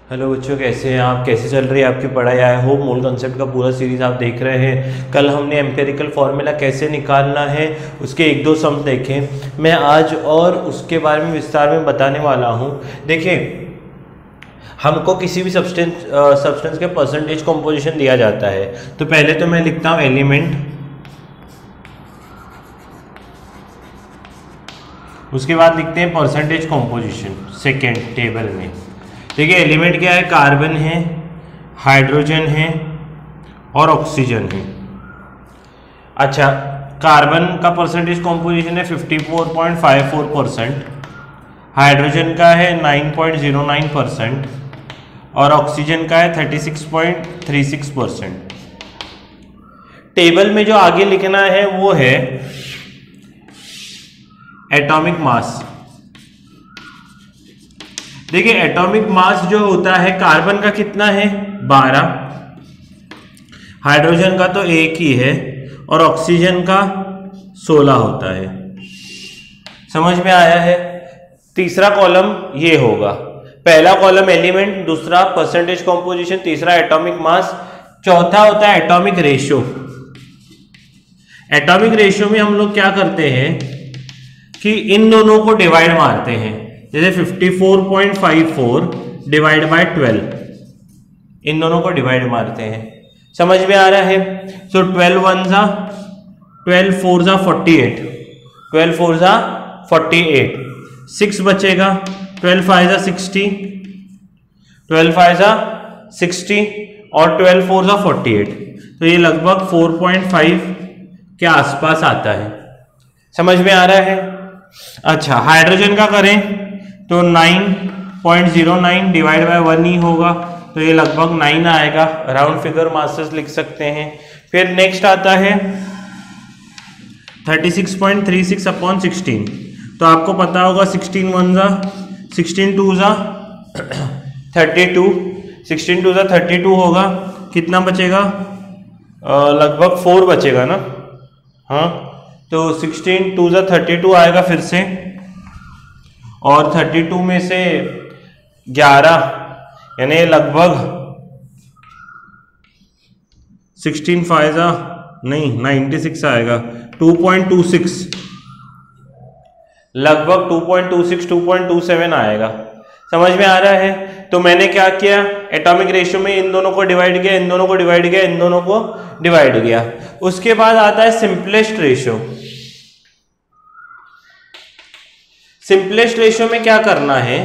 Hello बच्चों, कैसे हैं आप? कैसे चल रही है आपकी पढ़ाई? आई होप मोल कॉन्सेप्ट का पूरा सीरीज आप देख रहे हैं। कल हमने एम्पेरिकल फार्मूला कैसे निकालना है उसके एक दो सम्स देखे। मैं आज और उसके बारे में विस्तार में बताने वाला हूं। देखिए, हमको किसी भी सब्सटेंस के परसेंटेज कॉम्पोजिशन दिया जाता है। तो पहले तो मैं लिखता हूँ एलिमेंट, उसके बाद लिखते हैं परसेंटेज कॉम्पोजिशन सेकेंड टेबल में। देखिए, एलिमेंट क्या है? कार्बन है, हाइड्रोजन है और ऑक्सीजन है। अच्छा, कार्बन का परसेंटेज कॉम्पोजिशन है 54.54%, हाइड्रोजन का है 9.09% और ऑक्सीजन का है 36.36%। टेबल में जो आगे लिखना है वो है एटॉमिक मास। देखिए, एटॉमिक मास जो होता है कार्बन का कितना है? 12, हाइड्रोजन का तो एक ही है और ऑक्सीजन का 16 होता है। समझ में आया है? तीसरा कॉलम ये होगा। पहला कॉलम एलिमेंट, दूसरा परसेंटेज कॉम्पोजिशन, तीसरा एटॉमिक मास, चौथा होता है एटॉमिक रेशियो। एटॉमिक रेशियो में हम लोग क्या करते हैं कि इन दोनों को डिवाइड मारते हैं। जैसे 54.54 डिवाइड बाय 12, इन दोनों को डिवाइड मारते हैं। समझ में आ रहा है? सो 12 1 जा 12 4 जा 48, 12 4 जा 48, 6 बचेगा, 12 5 जा 60, 12 5 जा 60 और 12 4 जा 48। तो ये लगभग 4.5 के आसपास आता है। समझ में आ रहा है? अच्छा, हाइड्रोजन का करें तो 9.09 डिवाइड बाय 1 ही होगा, तो ये लगभग 9 आएगा। राउंड फिगर मासेस लिख सकते हैं। फिर नेक्स्ट आता है 36.36 अपॉन 16। तो आपको पता होगा 16 1 जा 16 2 जा 32, 16 2 जा 32 होगा। कितना बचेगा? लगभग 4 बचेगा ना। हाँ, तो 16 2 जा 32 आएगा फिर से, और 32 में से 11 यानी लगभग 16 5 जा नहीं 96 आएगा। 2.26, लगभग 2.26 2.27 आएगा। समझ में आ रहा है? तो मैंने क्या किया, एटॉमिक रेशियो में इन दोनों को डिवाइड किया, इन दोनों को डिवाइड किया, इन दोनों को डिवाइड किया। उसके बाद आता है सिंपलेस्ट रेशियो। सिंपलेस्ट रेशियो में क्या करना है,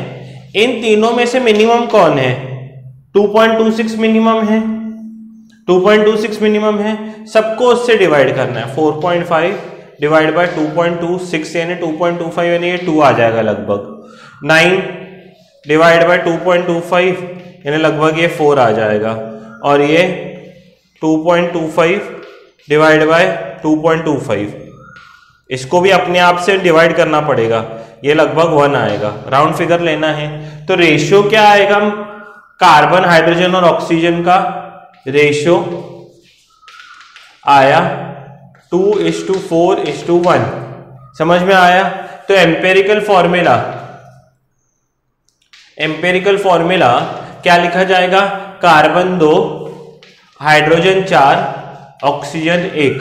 इन तीनों में से मिनिमम कौन है? 2.26 मिनिमम है, 2.26 मिनिमम है, सबको उससे डिवाइड करना है। 4.5 डिवाइड बाय 2.26 यानी 2.25 यानी ये 2 आ जाएगा लगभग। 9 डिवाइड बाय 2.25 यानी लगभग ये 4 आ जाएगा, और ये 2.25 डिवाइड बाय 2.25, इसको भी अपने आप से डिवाइड करना पड़ेगा, ये लगभग 1 आएगा। राउंड फिगर लेना है तो रेशियो क्या आएगा? कार्बन, हाइड्रोजन और ऑक्सीजन का रेशियो आया 2:4:1। समझ में आया? तो एम्पेरिकल फॉर्मूला क्या लिखा जाएगा? Carbon 2, hydrogen 4, oxygen 1।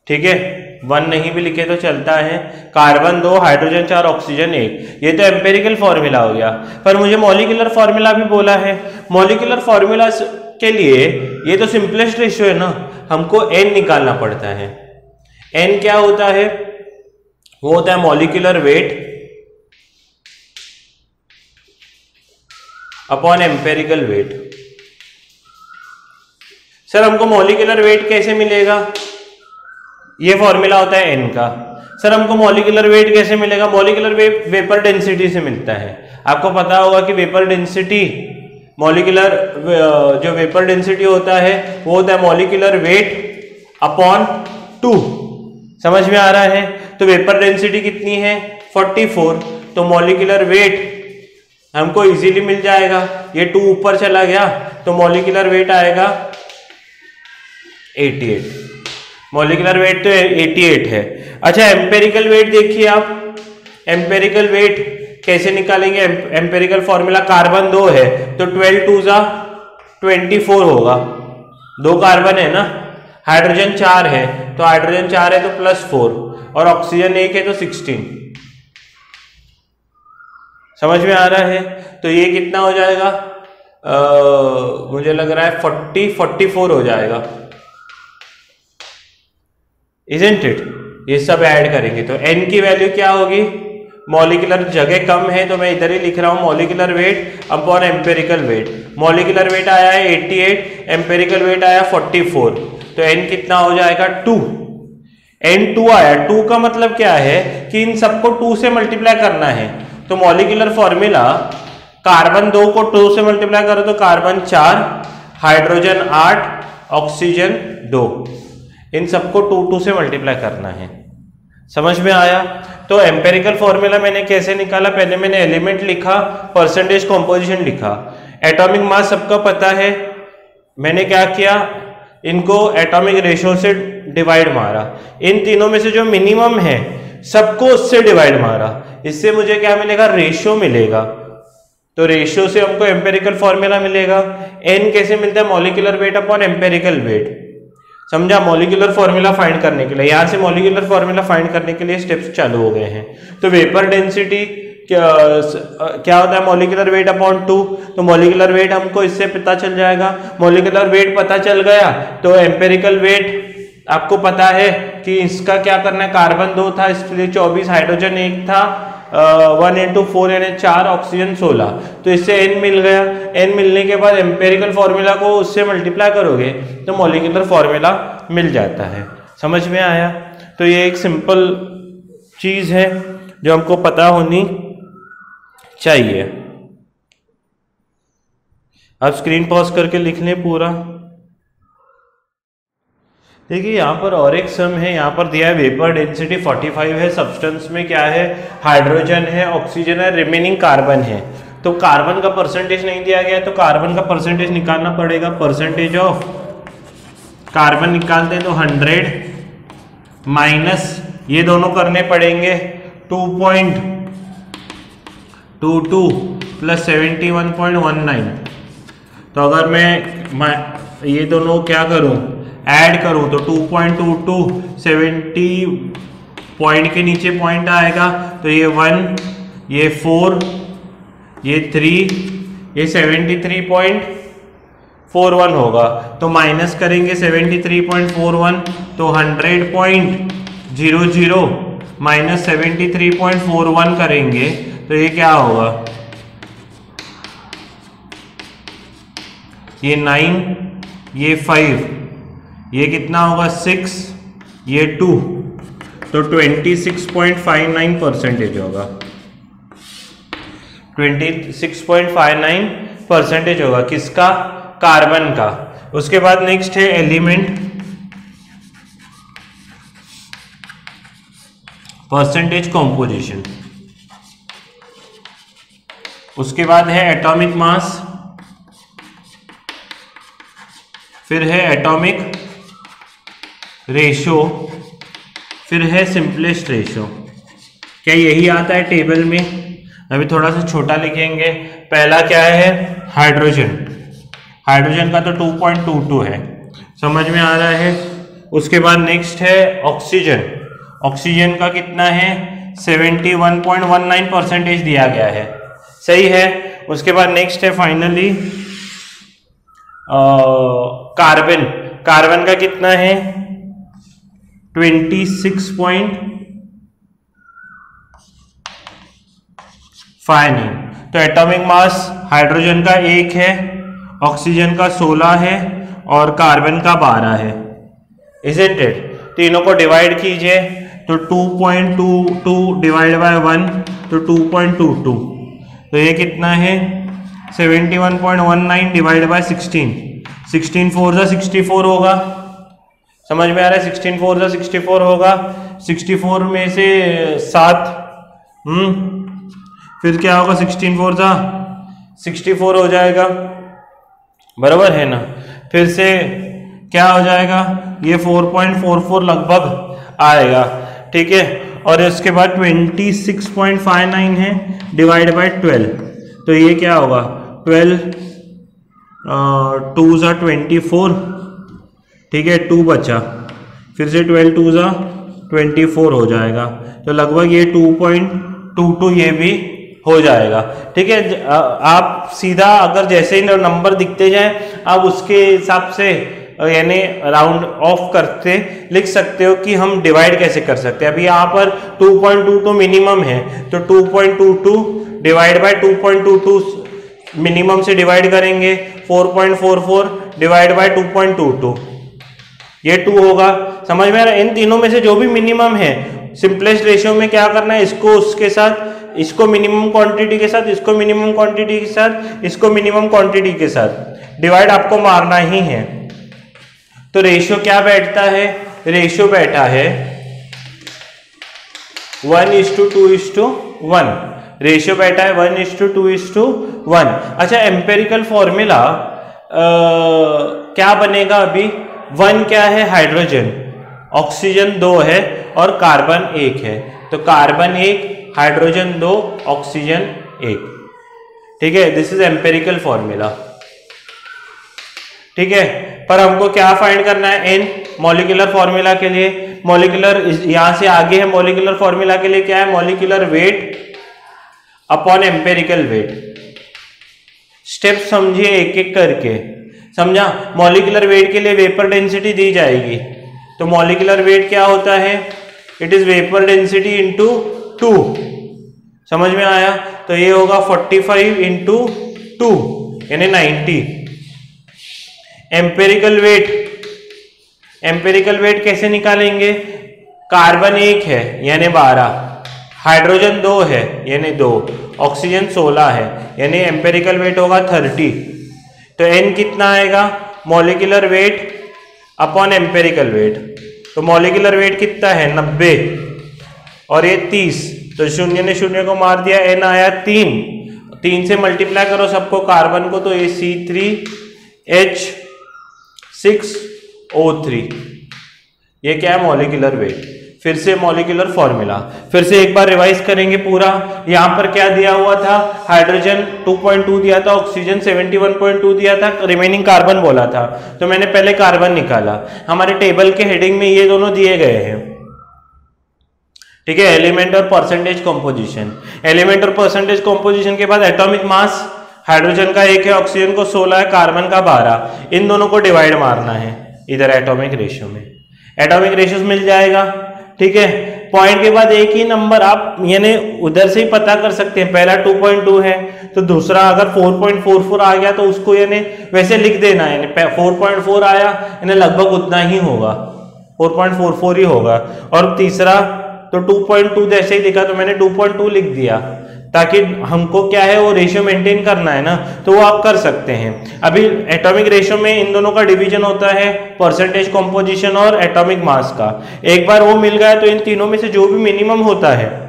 ठीक है, 1 नहीं भी लिखे तो चलता है। कार्बन 2, हाइड्रोजन 4, ऑक्सीजन 1, ये तो एम्पेरिकल फॉर्मूला हो गया। पर मुझे मॉलिक्यूलर फॉर्मूला भी बोला है। मॉलिक्यूलर फॉर्मूला के लिए ये तो सिंपलेस्ट रेशियो है ना, हमको n निकालना पड़ता है। n क्या होता है? वो होता है molecular weight upon empirical weight. Sir, हमको मॉलिक्यूलर वेट कैसे मिलेगा? ये फॉर्मूला होता है n का। सर, हमको मॉलिक्यूलर वेट कैसे मिलेगा? मॉलिक्यूलर वेट वेपर डेंसिटी से मिलता है। आपको पता होगा कि वेपर डेंसिटी, मॉलिक्यूलर जो वेपर डेंसिटी होता है वो होता है मॉलिक्यूलर वेट अपॉन 2। समझ में आ रहा है? तो वेपर डेंसिटी कितनी है? 44। तो मॉलिक्यूलर वेट हमको इजीली मिल जाएगा। ये 2 ऊपर चला गया तो मॉलिक्यूलर वेट आएगा 88। मॉलिक्यूलर वेट तो 88 है। अच्छा, एम्पेरिकल वेट देखिए आप। एम्पेरिकल वेट कैसे निकालेंगे? एम्पेरिकल फॉर्मूला, कार्बन 2 है तो 12 2 जा 24 होगा, 2 कार्बन है ना। हाइड्रोजन 4 है तो हाइड्रोजन 4 है तो +4, और ऑक्सीजन 1 है तो 16। समझ में आ रहा है? तो ये कितना हो जाएगा? मुझे लग रहा है 44 हो जाएगा, इजंट इट? ये सब ऐड करेंगे तो n की वैल्यू क्या होगी? मॉलिक्यूलर जगह कम है तो मैं इधर ही लिख रहा हूं, molecular weight upon empirical weight. Molecular weight आया है 88, एम्पेरिकल वेट आया 44, तो n कितना हो जाएगा? 2। n 2 आया। 2 का मतलब क्या है कि इन सबको 2 से मल्टीप्लाई करना है। तो मॉलिक्यूलर फॉर्मूला, कार्बन 2 को 2 से मल्टीप्लाई करो तो कार्बन 4, हाइड्रोजन 8, ऑक्सीजन 2, इन सबको 2 से मल्टीप्लाई करना है। समझ में आया? तो एम्पेरिकल फॉर्मूला मैंने कैसे निकाला? पहले मैंने एलिमेंट लिखा, परसेंटेज कॉम्पोजिशन लिखा, एटॉमिक मास सबका पता है। मैंने क्या किया? इनको एटॉमिक रेशियो से डिवाइड मारा, इन तीनों में से जो मिनिमम है सबको उससे डिवाइड मारा। इससे मुझे क्या मिलेगा? रेशियो मिलेगा। तो रेशियो से हमको एम्पेरिकल फॉर्मूला मिलेगा। n कैसे मिलता है? Molecular weight upon empirical weight. समझा? मॉलिक्यूलर फॉर्मूला फाइंड करने के लिए, यहां से मॉलिक्यूलर फॉर्मूला फाइंड करने के लिए स्टेप्स चालू हो गए हैं। तो वेपर डेंसिटी क्या होता है? Molecular weight upon 2। तो मॉलिक्यूलर वेट हमको इससे पता चल जाएगा। मॉलिक्यूलर वेट पता चल गया तो एम्पेरिकल वेट आपको पता है कि इसका क्या करना है? कार्बन 2 था इसलिए 24, हाइड्रोजन 1 था 1 × 4 यानी 4, ऑक्सीजन 16। तो इससे n मिल गया। n मिलने के बाद एम्पेरिकल फॉर्मूला को उससे मल्टीप्लाई करोगे तो मॉलिक्यूलर फॉर्मूला मिल जाता है। समझ में आया? तो ये एक सिंपल चीज है जो हमको पता होनी चाहिए। अब स्क्रीन पॉज करके लिख लें पूरा। देखिए यहाँ पर और एक सम है, यहाँ पर दिया है वेपर डेंसिटी 45 है, सब्सटेंस में क्या है? हाइड्रोजन है, ऑक्सीजन है, रिमेनिंग कार्बन है। तो कार्बन का परसेंटेज नहीं दिया गया तो कार्बन का परसेंटेज निकालना पड़ेगा। परसेंटेज ऑफ कार्बन निकालते हैं तो 100 माइनस ये दोनों करने पड़ेंगे 2.22 प्लस 71.19। तो अगर मैं ये दोनों क्या करूं? ऐड करूं तो 2.22 70 पॉइंट के नीचे पॉइंट आएगा तो ये 1, ये 4, ये 3, ये 73.41 होगा। तो माइनस करेंगे 73.41 तो 100.00 माइनस 73.41 करेंगे तो ये क्या होगा? ये 9, ये 5, ये कितना होगा? 6, ये 2, तो 26.59% होगा। 26.59% होगा किसका? कार्बन का। उसके बाद नेक्स्ट है एलिमेंट, परसेंटेज कॉम्पोजिशन। उसके बाद है एटॉमिक मास, फिर है एटॉमिक रेशो, फिर है सिंपलेस्ट रेशो। क्या यही आता है टेबल में? अभी थोड़ा सा छोटा लिखेंगे। पहला क्या है? हाइड्रोजन। हाइड्रोजन का तो 2.22 है, समझ में आ रहा है। उसके बाद नेक्स्ट है ऑक्सीजन। ऑक्सीजन का कितना है? 71.19% दिया गया है, सही है। उसके बाद नेक्स्ट है फाइनली कार्बन। कार्बन का कितना है? 26.59। तो एटॉमिक मास हाइड्रोजन का 1 है, ऑक्सीजन का 16 है और कार्बन का 12 है, इजंट इट? तीनों को डिवाइड कीजिए तो 2.22 डिवाइड बाय 1 तो 2.22, तो ये कितना है? 71.19 डिवाइड बाय 16, 16 4 जा 64 होगा। समझ में आ रहा है? 16 4 जा 64 होगा। 64 में से 7 फिर क्या होगा? 16 4 जा 64 हो जाएगा, बराबर है ना। फिर से क्या हो जाएगा? ये 4.44 लगभग आएगा, ठीक है। और इसके बाद 26.59 है डिवाइड बाय 12, तो ये क्या होगा 12 2 ज़ा 24, ठीक है 2 बचा, फिर से 12 2 ज़ा 24 हो जाएगा, तो लगभग ये 2.22 ये भी हो जाएगा। ठीक है, आप सीधा अगर जैसे ही नंबर दिखते जाए आप उसके हिसाब से यानी राउंड ऑफ करते लिख सकते हो कि हम डिवाइड कैसे कर सकते हैं। अभी यहाँ पर 2.22 मिनिमम है, तो 2.22 डिवाइड बाय 2.22 मिनिमम से डिवाइड करेंगे, 4.44 डिवाइड बाय 2.22 ये 2 होगा। समझ में आ रहा है? इन तीनों में से जो भी मिनिमम है सिंपलेस्ट रेशियो में क्या करना है, इसको उसके साथ, इसको मिनिमम क्वांटिटी के साथ, इसको मिनिमम क्वांटिटी के साथ, इसको मिनिमम क्वांटिटी के साथ डिवाइड आपको मारना ही है। तो रेशियो क्या बैठता है, रेशियो बैठा है 1:2:1, रेशियो बैठा है 1:2:1। अच्छा, एम्पेरिकल फॉर्मूला क्या बनेगा अभी, 1 क्या है हाइड्रोजन, ऑक्सीजन 2 है और कार्बन 1 है, तो कार्बन 1 हाइड्रोजन 2 ऑक्सीजन 1। ठीक है, दिस इज एम्पेरिकल फॉर्मूला। ठीक है, पर हमको क्या फाइंड करना है, एन मॉलिक्यूलर फॉर्मूला के लिए, मॉलिक्यूलर यहां से आगे है, मॉलिक्यूलर फॉर्मूला के लिए क्या है, molecular weight upon empirical weight. Step समझिए एक एक करके, समझा। मॉलिक्यूलर वेट के लिए वेपर डेंसिटी दी जाएगी, तो मॉलिक्यूलर वेट क्या होता है, it is vapour density into 2, समझ में आया। तो ये होगा 45 इंटू 2 यानी 90। एम्पेरिकल वेट, एम्पेरिकल वेट कैसे निकालेंगे, कार्बन 1 है यानी 12, हाइड्रोजन 2 है यानी 2, ऑक्सीजन 16 है यानी एम्पेरिकल वेट होगा 30। तो एन कितना आएगा, molecular weight upon empirical weight, तो मॉलिक्यूलर वेट कितना है 90 और ये 30, तो शून्य ने शून्य को मार दिया, एन आया 3 से मल्टीप्लाई करो सबको, कार्बन को, तो ये C3H6O3, ये क्या है मॉलिक्यूलर वेट। फिर से मॉलिक्यूलर फॉर्मूला फिर से एक बार रिवाइज करेंगे पूरा। यहां पर क्या दिया हुआ था, हाइड्रोजन 2.2 दिया था, ऑक्सीजन 71.2 दिया था, रिमेनिंग कार्बन बोला था, तो मैंने पहले कार्बन निकाला। हमारे टेबल के हेडिंग में ये दोनों दिए गए हैं। ठीक है, एलिमेंट और परसेंटेज कॉम्पोजिशन, एलिमेंट और परसेंटेज कॉम्पोजिशन के बाद एटॉमिक मास, हाइड्रोजन का 1 है, ऑक्सीजन को 16 है, कार्बन का 12, इन दोनों को डिवाइड मारना है इधर एटॉमिक रेशियो में, एटॉमिक रेशियो मिल जाएगा। ठीक है, पॉइंट के बाद एक ही नंबर आप यानी उधर से ही पता कर सकते हैं, पहला 2.2 है तो दूसरा अगर 4.44 आ गया तो उसको यानी वैसे लिख देना है, यानी 4.4 आया यानी लगभग उतना ही होगा, 4.44 ही होगा, और तीसरा तो 2.2 जैसे ही दिखा तो मैंने 2.2 लिख दिया, ताकि हमको क्या है वो रेशियो मेंटेन करना है ना, तो वो आप कर सकते हैं। अभी एटॉमिक रेशियो में इन दोनों का डिवीजन होता है परसेंटेज कॉम्पोजिशन और एटॉमिक मास का। एक बार वो मिल गया तो इन तीनों में से जो भी मिनिमम होता है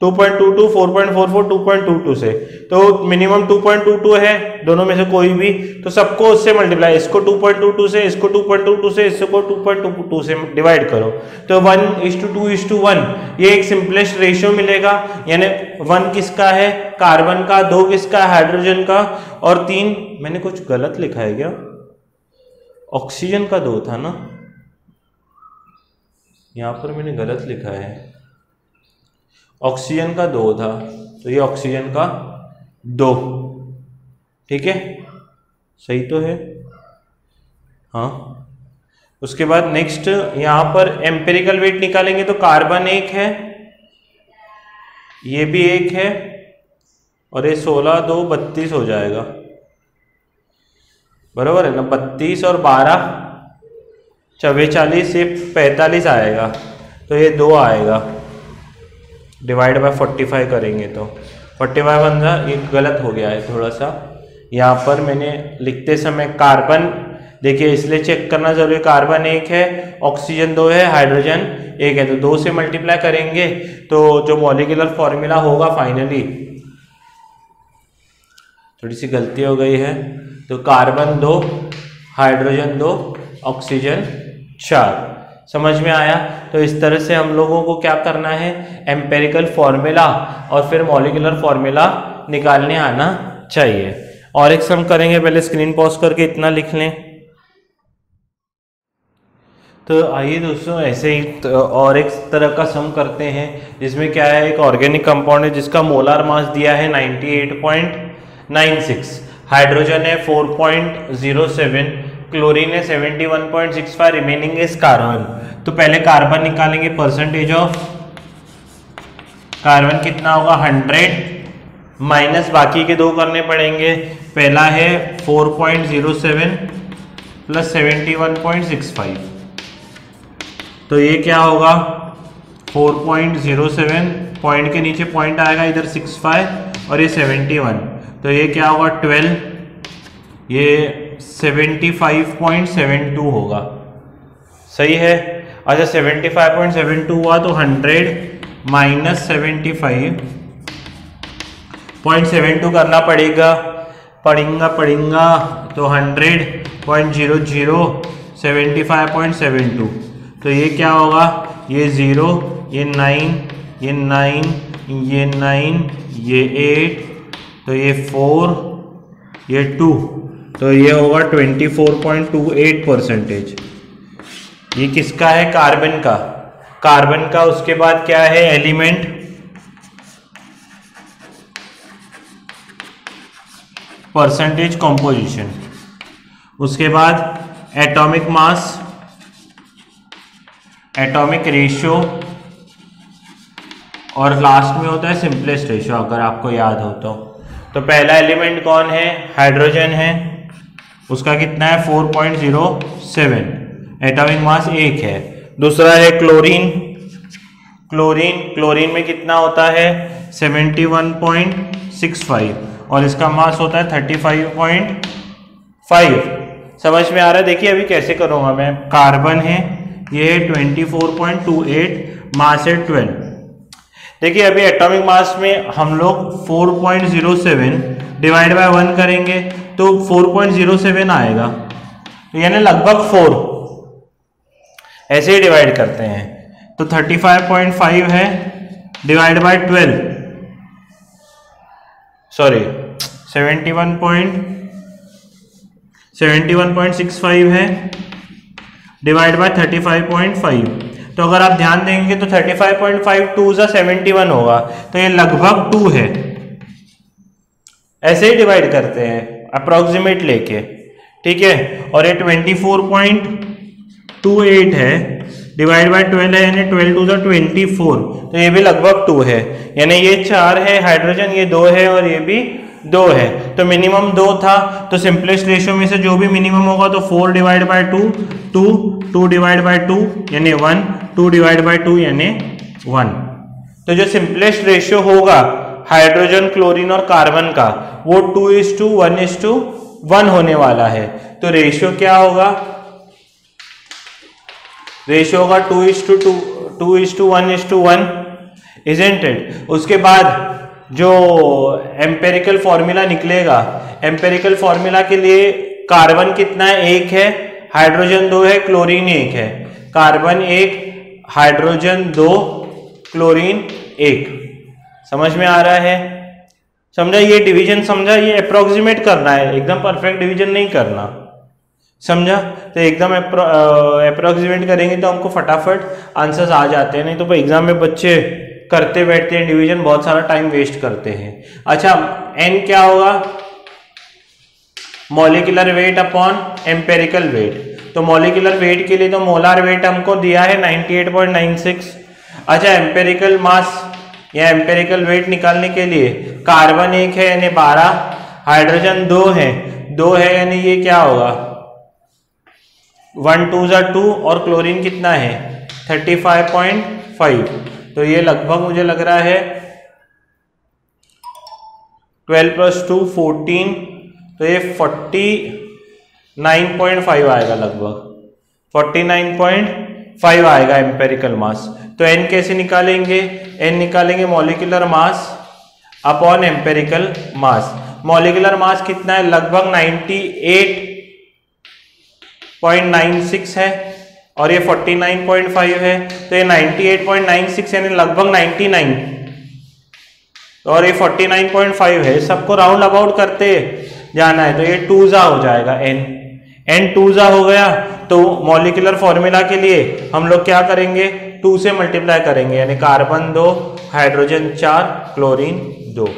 2.22, 4.44, 2.22 से, तो मिनिमम 2.22 है दोनों में से कोई भी, तो सबको उससे मल्टीप्लाई, इसको 2.22 से, इसको 2.22 से, इसको 2.22 से डिवाइड करो, तो 1:2:1 ये एक सिंपलेस्ट रेशियो मिलेगा। यानी 1 किसका है, कार्बन का, 2 किसका, हाइड्रोजन का, और 3 मैंने कुछ गलत लिखा है क्या, ऑक्सीजन का 2 था ना, यहां पर मैंने गलत लिखा है, ऑक्सीजन का 2 था, तो ये ऑक्सीजन का 2। ठीक है, सही तो है, हाँ। उसके बाद नेक्स्ट यहां पर एम्पेरिकल वेट निकालेंगे, तो कार्बन 1 है, ये भी 1 है, और ये 16 2 32 हो जाएगा, बराबर है ना, 32 और 12 44 से 45 आएगा, तो ये 2 आएगा, डिवाइड बाय 45 करेंगे तो 45 बन, ये गलत हो गया है थोड़ा सा, यहाँ पर मैंने लिखते समय कार्बन, देखिए इसलिए चेक करना जरूरी, कार्बन 1 है, ऑक्सीजन 2 है, हाइड्रोजन 1 है, तो 2 से मल्टीप्लाई करेंगे तो जो मॉलिक्यूलर फॉर्मूला होगा फाइनली, थोड़ी सी गलती हो गई है, तो कार्बन 2, हाइड्रोजन 2, ऑक्सीजन 4, समझ में आया? तो इस तरह से हम लोगों को क्या करना है, एम्पेरिकल फॉर्मूला और फिर मॉलिक्यूलर फॉर्मूला निकालने आना चाहिए। और एक सम करेंगे, पहले स्क्रीन पॉज करके इतना लिख लें। तो आइए दोस्तों ऐसे ही और एक तरह का सम करते हैं, जिसमें क्या है, एक ऑर्गेनिक कंपाउंड है जिसका मोलार मास दिया है 98.96, हाइड्रोजन है 4.07, क्लोरीन है 71.65, रिमेनिंग इज कार्बन। तो पहले कार्बन निकालेंगे, परसेंटेज ऑफ कार्बन कितना होगा 100 माइनस बाकी के दो करने पड़ेंगे। पहला है 4.07 प्लस 71.65, तो ये क्या होगा 4.07, पॉइंट के नीचे पॉइंट आएगा इधर 65 और ये 71, तो ये क्या होगा 12, ये 75.72 होगा। सही है? अच्छा 75.72 हुआ तो 100 माइनस 75.72 करना पड़ेगा तो 100.00 75.72, तो ये क्या होगा, ये 0, ये 9, ये 9, ये 9, ये 8, तो ये 4, ये 2, तो ये होगा 24.28%। ये किसका है, कार्बन का, कार्बन का। उसके बाद क्या है, एलिमेंट, परसेंटेज कंपोजिशन, उसके बाद एटॉमिक मास, एटॉमिक रेशियो, और लास्ट में होता है सिंपलेस्ट रेशियो, अगर आपको याद हो तो पहला एलिमेंट कौन है, हाइड्रोजन है, उसका कितना है 4.07, एटॉमिक मास 1 है। दूसरा है क्लोरीन, क्लोरीन में कितना होता है 71.65 और इसका मास होता है 35.5। समझ में आ रहा है? देखिए अभी कैसे करूँगा मैं, कार्बन है ये 24.28, मास है 12। देखिए अभी एटॉमिक मास में हम लोग 4.07 डिवाइड बाय 1 करेंगे तो 4.07 आएगा, तो यानी लगभग 4, ऐसे ही डिवाइड करते हैं। तो 35.5 है डिवाइड बाय 12, सॉरी 71.65 है डिवाइड बाय 35.5। तो अगर आप ध्यान देंगे तो 35.5 2 सा 71 होगा, तो ये लगभग 2 है। ऐसे ही डिवाइड करते हैं अप्रोक्सीमेट लेके, ठीक है। और ये 24.28 है डिवाइड बाय 12 है, यानी 12 2 सा 24, तो ये भी लगभग 2 है। यानी ये 4 है हाइड्रोजन, ये 2 है और ये भी 2 है। तो मिनिमम 2 था, तो सिंपलेस्ट रेशियो में से जो भी मिनिमम होगा तो 4 डिवाइड बाय 2 2, 2 डिवाइड बाय 2 यानी 1, 2 डिवाइड बाय 2 यानी 1। तो जो सिंपलेस्ट रेशियो होगा हाइड्रोजन, क्लोरीन और कार्बन का, वो 2:1:1 होने वाला है। तो रेशियो क्या होगा, रेशियो होगा 2:1:1, इजंट इट। उसके बाद जो एम्पेरिकल फॉर्मूला निकलेगा, एम्पेरिकल फॉर्मूला के लिए कार्बन कितना है 1 है, हाइड्रोजन 2 है, क्लोरीन 1 है। Carbon 1, hydrogen 2, chlorine 1। समझ में आ रहा है? समझा? ये डिवीजन समझा, ये अप्रोक्सीमेट करना है, एकदम परफेक्ट डिवीजन नहीं करना, समझा? तो एकदम अप्रोक्सीमेट करेंगे तो हमको फटाफट आंसर्स आ जाते हैं, नहीं तो एग्जाम में बच्चे करते बैठते हैं डिवीजन, बहुत सारा टाइम वेस्ट करते हैं। अच्छा n क्या होगा, molecular weight upon empirical weight. तो मॉलिक्यूलर वेट के लिए तो मोलार वेट हमको दिया है 98.96। अच्छा एम्पेरिकल मास या एम्पेरिकल वेट निकालने के लिए कार्बन 1 है यानी 12, हाइड्रोजन 2 है यानी ये क्या होगा 1 2 सा 2 और क्लोरीन कितना है 35.5। तो ये लगभग मुझे लग रहा है 12 + 2 14, तो ये 49.5 आएगा, लगभग 49.5 आएगा एम्पेरिकल मास। तो n कैसे निकालेंगे, n निकालेंगे मॉलिक्यूलर मास अपॉन एम्पेरिकल मास। मॉलिक्यूलर मास कितना है, लगभग 98.96 है, और ये 49.5 है, तो ये 98.96 यानी लगभग 99, और ये 49.5 है। सबको राउंड अबाउट करते जाना है, तो ये 2 जा हो जाएगा, n 2 जा हो गया। तो मॉलिक्यूलर फॉर्मूला के लिए हम लोग क्या करेंगे, 2 से मल्टीप्लाई करेंगे, यानी carbon 2, hydrogen 4, chlorine 2,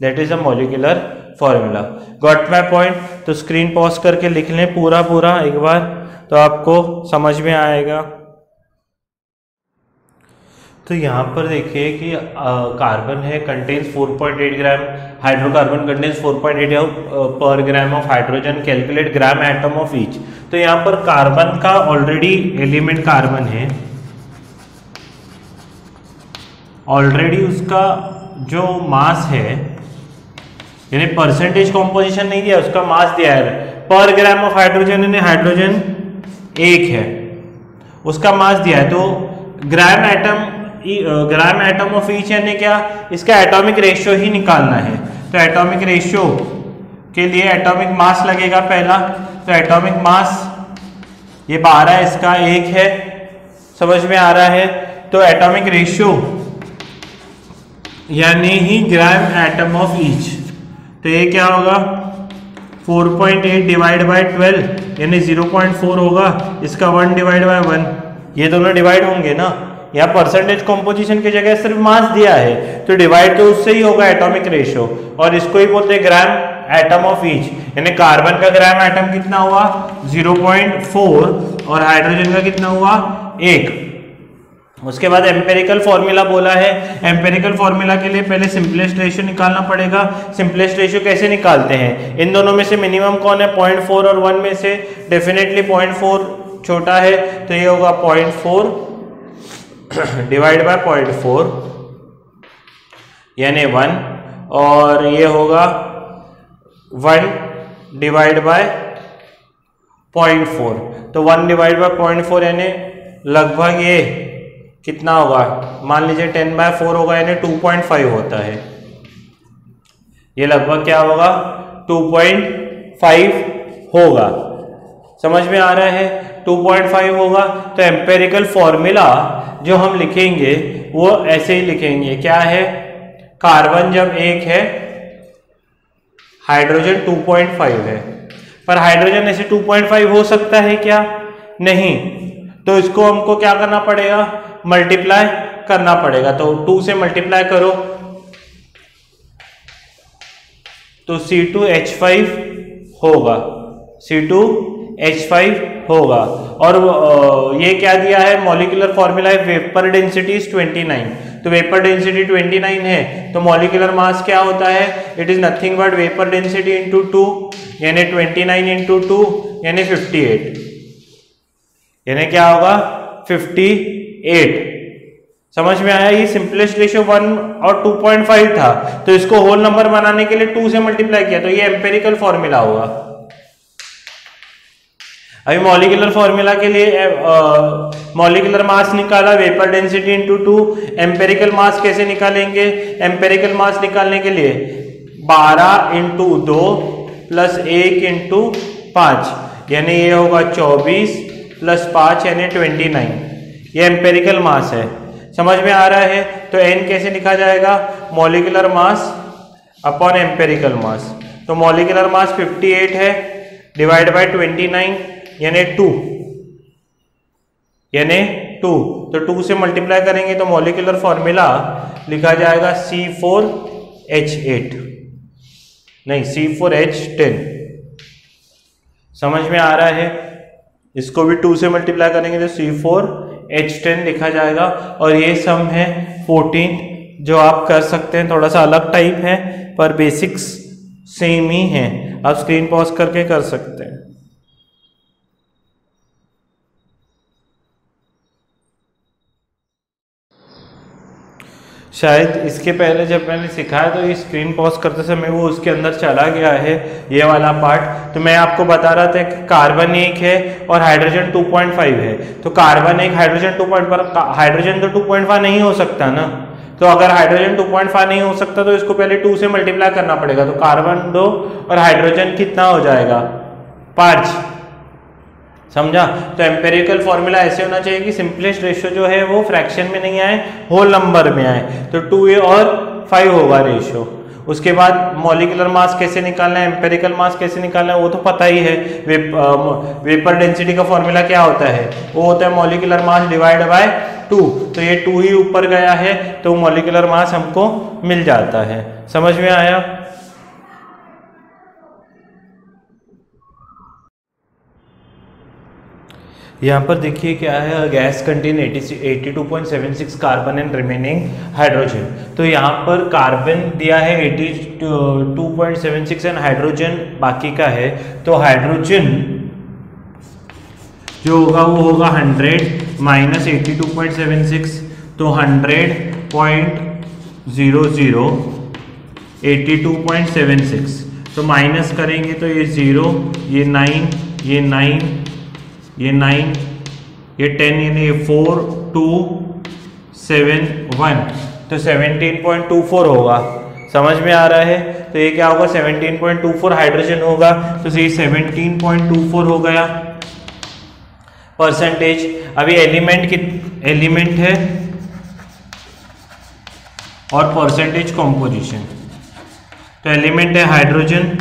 that is a molecular formula. Got my point? तो स्क्रीन पॉज करके लिख लें पूरा एक बार, तो आपको समझ में आएगा। तो यहाँ पर देखिए कि कार्बन है कंटेन्स 4.8 ग्राम, हाइड्रोकार्बन कंटेन्स 4.8 पर gram of hydrogen, calculate gram atom of each. तो यहाँ पर कार्बन का ऑलरेडी एलिमेंट कार्बन है, ऑलरेडी उसका जो मास है, यानी परसेंटेज कॉम्पोजिशन नहीं दिया, उसका मास दिया है। पर ग्राम ऑफ हाइड्रोजन यानी हाइड्रोजन 1 है, उसका मास दिया है। तो ग्राम एटम ऑफ ईच यानी क्या, इसका एटॉमिक रेशियो ही निकालना है। तो एटॉमिक रेशियो के लिए एटॉमिक मास लगेगा पहला, तो एटॉमिक मास ये 12 इसका 1 है, समझ में आ रहा है। तो एटॉमिक रेशियो यानी ही ग्राम एटम ऑफ ईच, तो ये क्या होगा 4.8 डिवाइड बाय 12 यानी 0.4 होगा, इसका 1 डिवाइड बाय 1, ये दोनों डिवाइड होंगे ना। यहाँ परसेंटेज कॉम्पोजिशन की जगह सिर्फ मास दिया है, तो डिवाइड तो उससे ही होगा एटॉमिक रेशियो, और इसको ही बोलते हैं ग्राम एटम ऑफ ईच। यानी कार्बन का ग्राम एटम कितना हुआ 0.4 और हाइड्रोजन का कितना हुआ 1। उसके बाद एम्पेरिकल फॉर्मूला बोला है, एम्पेरिकल फॉर्मूला के लिए पहले सिंपलेस्ट रेशियो निकालना पड़ेगा। सिंपलेस्ट रेशियो कैसे निकालते हैं, इन दोनों में से मिनिमम कौन है, 0.4 और 1 में से डेफिनेटली 0.4 छोटा है, तो ये होगा 0.4 डिवाइड बाय 0.4 यानी 1, और ये होगा 1 डिवाइड बाय 0.4, तो 1 डिवाइड बाय 0.4 यानी लगभग ये कितना होगा, मान लीजिए 10/4 होगा, यानी 2.5 होता है। ये लगभग क्या होगा 2.5 होगा, समझ में आ रहा है 2.5 होगा। तो एम्पेरिकल फॉर्मूला जो हम लिखेंगे वो ऐसे ही लिखेंगे, क्या है, कार्बन जब 1 है, हाइड्रोजन 2.5 है, पर हाइड्रोजन ऐसे 2.5 हो सकता है क्या, नहीं, तो इसको हमको क्या करना पड़ेगा, मल्टीप्लाई करना पड़ेगा। तो 2 से मल्टीप्लाई करो तो C2H5 होगा, C2H5 होगा। और ये क्या दिया है, मॉलिक्यूलर फॉर्मूला है, वेपर डेंसिटी इज 29, तो वेपर डेंसिटी 29 है, तो मॉलिक्यूलर मास क्या होता है, it is nothing but vapour density into 2 यानी 29 इंटू 2 यानी 58, यानी क्या होगा 58। समझ में आया, ये सिंपलेस्ट रेशियो 1 और 2.5 था, तो इसको होल नंबर बनाने के लिए 2 से मल्टीप्लाई किया, तो ये एम्पेरिकल फॉर्मूला होगा। अभी मॉलिक्यूलर फॉर्मूला के लिए मॉलिक्यूलर मास निकाला, वेपर डेंसिटी इंटू 2, एम्पेरिकल मास कैसे निकालेंगे, एम्पेरिकल मास निकालने के लिए 12 इंटू 2 प्लस 1 इंटू 5 यानी ये होगा 24 प्लस 5 यानी 29, ये एम्पेरिकल मास है, समझ में आ रहा है। तो n कैसे लिखा जाएगा, मॉलिक्यूलर मास अपॉन एम्पेरिकल मास, तो मॉलिक्यूलर मास 58 है डिवाइड बाय 29 यानी 2, तो 2 से मल्टीप्लाई करेंगे तो मॉलिक्यूलर फॉर्मूला लिखा जाएगा C4H8 नहीं C4H10, समझ में आ रहा है। इसको भी 2 से मल्टीप्लाई करेंगे तो C4H10 लिखा जाएगा। और ये सम है 14 जो आप कर सकते हैं, थोड़ा सा अलग टाइप है पर बेसिक्स सेम ही है, आप स्क्रीन पॉज करके कर सकते हैं। शायद इसके पहले जब मैंने सिखाया तो ये स्क्रीन पॉज करते समय वो उसके अंदर चला गया है, ये वाला पार्ट। तो मैं आपको बता रहा था कि कार्बन 1 है और हाइड्रोजन 2.5 है, तो कार्बन 1 हाइड्रोजन 2.5, हाइड्रोजन तो 2.5 नहीं हो सकता ना, तो अगर हाइड्रोजन 2.5 नहीं हो सकता तो इसको पहले 2 से मल्टीप्लाई करना पड़ेगा, तो कार्बन 2 और हाइड्रोजन कितना हो जाएगा 5, समझा? तो एम्पेरिकल फॉर्मूला ऐसे होना चाहिए कि सिंपलेस्ट रेशियो जो है वो फ्रैक्शन में नहीं आए, होल नंबर में आए। तो 2a और 5 होगा रेशियो। उसके बाद मॉलिक्यूलर मास कैसे निकालना है, एम्पेरिकल मास कैसे निकालना है वो तो पता ही है। वेपर डेंसिटी का फॉर्मूला क्या होता है, वो होता है मॉलिक्यूलर मास डिवाइड बाय 2। तो ये 2 ही ऊपर गया है तो मॉलिक्यूलर मास हमको मिल जाता है। समझ में आया? यहाँ पर देखिए क्या है, gas contain 82.76 carbon and remaining hydrogen. तो यहाँ पर कार्बन दिया है 82.76 एंड हाइड्रोजन बाकी का है। तो हाइड्रोजन जो होगा वो होगा 100 माइनस 82.76, तो 100.00 82.76, तो माइनस करेंगे तो ये 0, ये 9, ये 9, ये 9, ये 10, यानी ये 4, 2, 7, 1, तो 17.24 होगा। समझ में आ रहा है? तो ये क्या होगा, 17.24 हाइड्रोजन होगा। तो ये 17.24 हो गया परसेंटेज। अभी एलिमेंट है और परसेंटेज कॉम्पोजिशन। तो एलिमेंट है हाइड्रोजन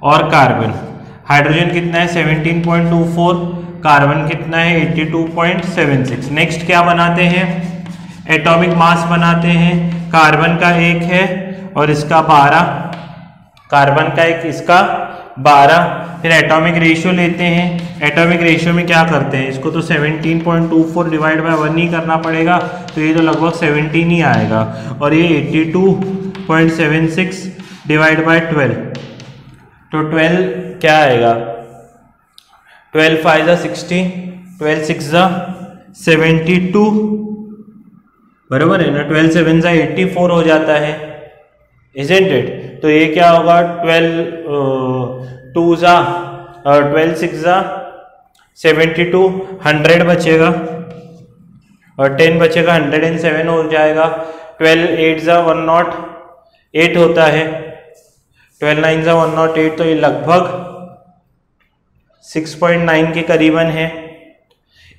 और कार्बन। हाइड्रोजन कितना है 17.24, कार्बन कितना है 82.76। नेक्स्ट क्या बनाते हैं, एटॉमिक मास बनाते हैं। कार्बन का 1 है और इसका 12, कार्बन का 1 इसका 12। फिर एटॉमिक रेशियो लेते हैं। एटॉमिक रेशियो में क्या करते हैं, इसको तो 17.24 डिवाइड बाय 1 ही करना पड़ेगा, तो ये तो लगभग 17 ही आएगा। और ये 82.76 डिवाइड बाय 12, तो 12 क्या आएगा, 12 5 60, 12 6 72, बराबर है ना। 12 7 84 हो जाता है, इजंट इट? तो ये क्या होगा, 12 2 और 12 6 72, 100 बचेगा और 10 बचेगा, 107 हो जाएगा। 12 8 108 होता है, 12 9 108, तो ये लगभग 6.9 के करीबन है,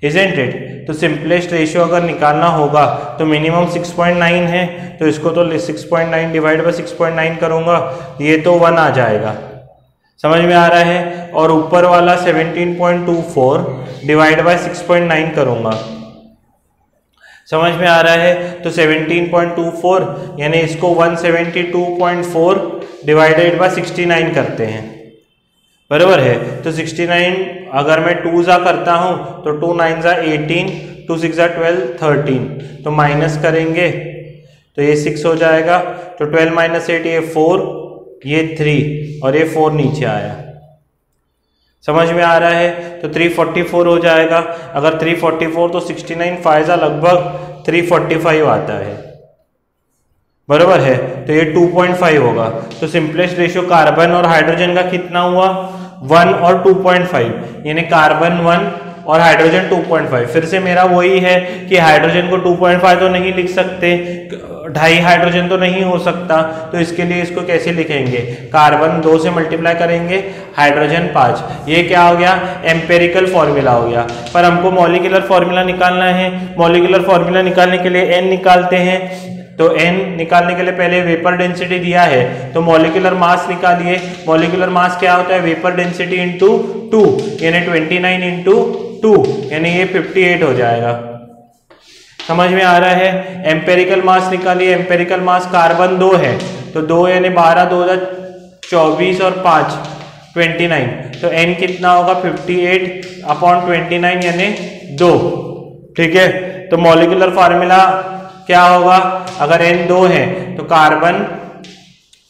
इजंट इट? तो सिंपलेस्ट रेशियो अगर निकालना होगा तो मिनिमम 6.9 है, तो इसको तो 6.9 डिवाइड बाय 6.9 करूंगा, ये तो 1 आ जाएगा। समझ में आ रहा है? और ऊपर वाला 17.24 डिवाइड बाय 6.9 करूंगा, समझ में आ रहा है? तो 17.24 यानी इसको 172.4 डिवाइडेड बाय 69 करते हैं, बराबर है? तो 69 अगर मैं 2 करता हूं तो 2 9 18, 2 6 12 13, तो माइनस करेंगे तो ये 6 हो जाएगा। तो 12 माइनस 8, ये 4, ये 3 और ये 4 नीचे आया। समझ में आ रहा है? तो 344 हो जाएगा। अगर 344 तो 69 फायदा लगभग 345 आता है, बराबर है? तो ये 2.5 होगा। तो सिंपलेस्ट रेशियो कार्बन और हाइड्रोजन का कितना हुआ, 1 और 2.5, यानी कार्बन 1 और हाइड्रोजन 2.5। फिर से मेरा वही है कि हाइड्रोजन को 2.5 तो नहीं लिख सकते, 2.5 हाइड्रोजन तो नहीं हो सकता, तो इसके लिए इसको कैसे लिखेंगे, कार्बन 2 से मल्टीप्लाई करेंगे, हाइड्रोजन 5। ये क्या हो गया, एम्पेरिकल फॉर्मूला हो गया। पर हमको मॉलिक्यूलर फॉर्मूला निकालना है। मॉलिक्यूलर फॉर्मूला निकालने के लिए n निकालते हैं। तो n निकालने के लिए पहले वेपर डेंसिटी दिया है तो मॉलिक्यूलर मास निकालिए। मॉलिक्यूलर मास क्या होता है, वेपर डेंसिटी इंटू 2, यानी 29 इंटू 2, यानी ये 58 हो जाएगा। समझ में आ रहा है? एम्पेरिकल मास निकालिए। एम्पेरिकल मास कार्बन 2 है, तो 2 यानी 12, 2 24 और 5 29, तो n कितना होगा 58/29 यानी 2। ठीक है, तो मॉलिक्यूलर फार्मूला क्या होगा, अगर n 2 है तो कार्बन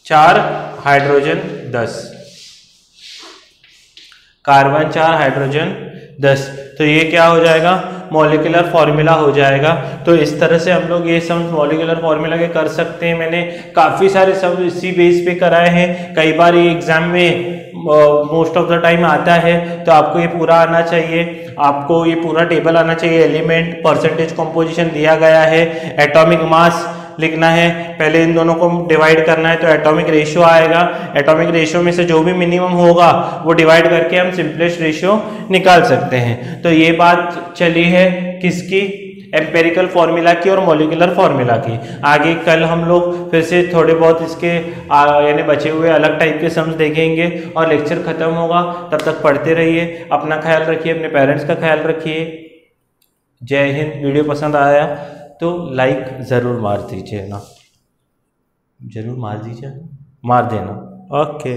4 हाइड्रोजन 10, कार्बन 4 हाइड्रोजन 10, तो ये क्या हो जाएगा, मॉलिक्यूलर फॉर्मूला हो जाएगा। तो इस तरह से हम लोग ये सब मॉलिक्यूलर फॉर्मूला के कर सकते हैं। मैंने काफ़ी सारे सब इसी बेस पे कराए हैं। कई बार ये एग्जाम में मोस्ट ऑफ द टाइम आता है, तो आपको ये पूरा आना चाहिए, आपको ये पूरा टेबल आना चाहिए। एलिमेंट, परसेंटेज कॉम्पोजिशन दिया गया है, एटॉमिक मास लिखना है, पहले इन दोनों को डिवाइड करना है, तो एटॉमिक रेशियो आएगा। एटॉमिक रेशियो में से जो भी मिनिमम होगा वो डिवाइड करके हम सिंपलेस्ट रेशियो निकाल सकते हैं। तो ये बात चली है किसकी, एम्पेरिकल फॉर्मूला की और मॉलिक्यूलर फॉर्मूला की। आगे कल हम लोग फिर से थोड़े बहुत इसके यानी बचे हुए अलग टाइप के सम्स देखेंगे और लेक्चर खत्म होगा। तब तक पढ़ते रहिए, अपना ख्याल रखिए, अपने पेरेंट्स का ख्याल रखिए। जय हिंद। वीडियो पसंद आया तो लाइक ज़रूर मार दीजिए ना, ज़रूर मार दीजिए, मार देना। ओके।